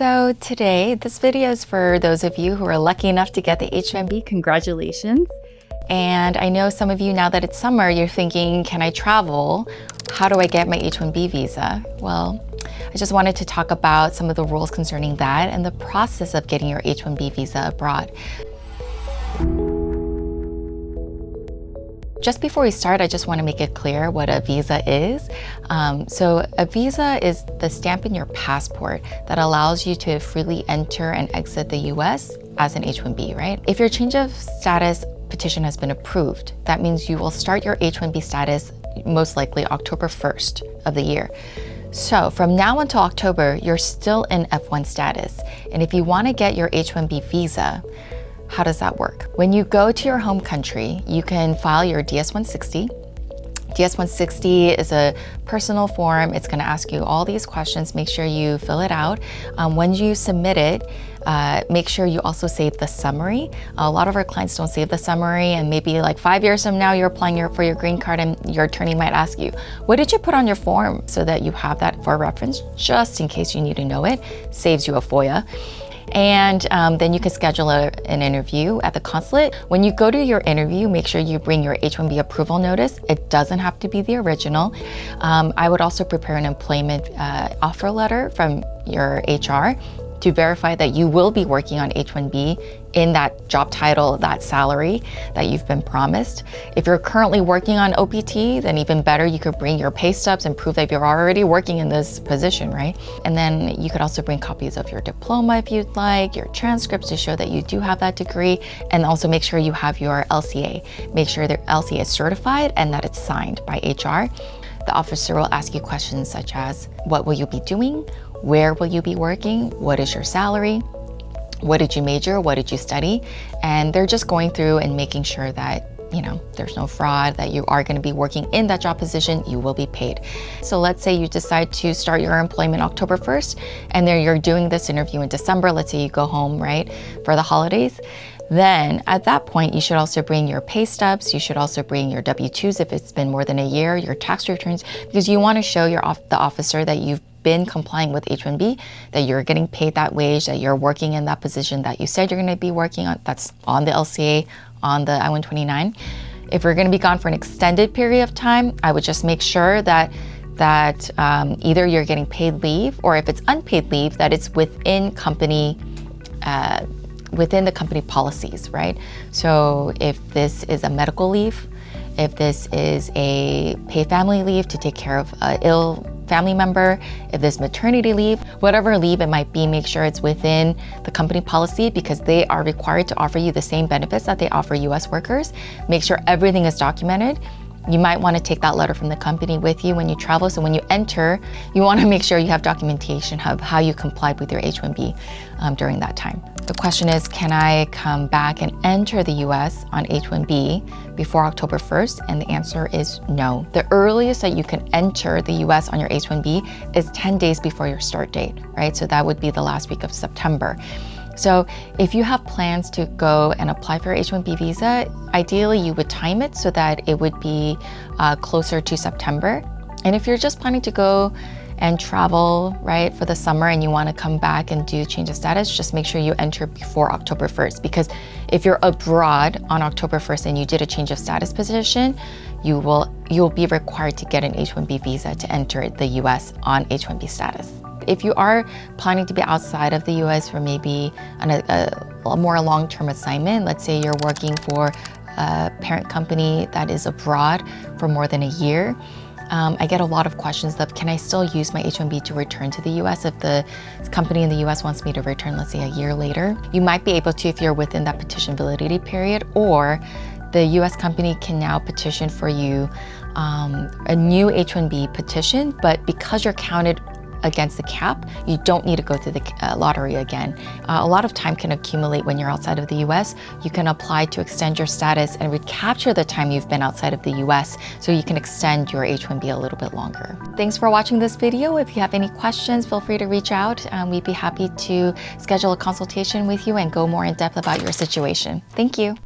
So today, this video is for those of you who are lucky enough to get the H-1B. Congratulations. And I know some of you, now that it's summer, you're thinking, can I travel? How do I get my H-1B visa? Well, I just wanted to talk about some of the rules concerning that and the process of getting your H-1B visa abroad. Just before we start, I just want to make it clear what a visa is. So a visa is the stamp in your passport that allows you to freely enter and exit the US as an H-1B, right? If your change of status petition has been approved, that means you will start your H-1B status most likely October 1st of the year. So from now until October, you're still in F1 status. And if you want to get your H-1B visa, how does that work? When you go to your home country, you can file your DS-160. DS-160 is a personal form. It's going to ask you all these questions. Make sure you fill it out. When you submit it, make sure you also save the summary. A lot of our clients don't save the summary, and maybe like 5 years from now, you're applying for your green card and your attorney might ask you, what did you put on your form? So that you have that for reference, just in case you need to know it. Saves you a FOIA. And then you can schedule an interview at the consulate. When you go to your interview, make sure you bring your H-1B approval notice. It doesn't have to be the original. I would also prepare an employment offer letter from your HR to verify that you will be working on H-1B in that job title, that salary that you've been promised. If you're currently working on OPT, then even better, you could bring your pay stubs and prove that you're already working in this position, right? And then you could also bring copies of your diploma if you'd like, your transcripts to show that you do have that degree, and also make sure you have your LCA. Make sure that LCA is certified and that it's signed by HR. The officer will ask you questions such as, what will you be doing? Where will you be working? What is your salary? What did you major? What did you study? And they're just going through and making sure that, you know, there's no fraud, that you are going to be working in that job position, you will be paid. So let's say you decide to start your employment October 1st, and then you're doing this interview in December. Let's say you go home, right, for the holidays. Then at that point, you should also bring your pay stubs. You should also bring your W-2s if it's been more than a year, your tax returns, because you want to show the officer that you've been complying with H-1B, that you're getting paid that wage, that you're working in that position that you said you're going to be working on. That's on the LCA, on the I-129. If you're going to be gone for an extended period of time, I would just make sure that either you're getting paid leave, or if it's unpaid leave, that it's within the company policies, right? So if this is a medical leave, if this is a paid family leave to take care of an ill family member, if there's maternity leave, whatever leave it might be, make sure it's within the company policy, because they are required to offer you the same benefits that they offer US workers. Make sure everything is documented. You might want to take that letter from the company with you when you travel. So when you enter, you want to make sure you have documentation of how you complied with your H-1B during that time. The question is, can I come back and enter the US on H-1B before October 1st? And the answer is no. The earliest that you can enter the US on your H-1B is 10 days before your start date, right? So that would be the last week of September. So if you have plans to go and apply for your H-1B visa, ideally you would time it so that it would be closer to September. And if you're just planning to go and travel, right, for the summer and you want to come back and do change of status, just make sure you enter before October 1st. Because if you're abroad on October 1st and you did a change of status petition, you'll be required to get an H-1B visa to enter the US on H-1B status. If you are planning to be outside of the US for maybe a more long-term assignment, let's say you're working for a parent company that is abroad for more than a year, I get a lot of questions of, can I still use my H-1B to return to the US if the company in the US wants me to return, let's say, a year later? You might be able to if you're within that petition validity period, or the US company can now petition for you a new H-1B petition, but because you're counted against the cap, you don't need to go through the lottery again. A lot of time can accumulate when you're outside of the US. You can apply to extend your status and recapture the time you've been outside of the US, so you can extend your H-1B a little bit longer. Thanks for watching this video. If you have any questions, feel free to reach out. We'd be happy to schedule a consultation with you and go more in depth about your situation. Thank you.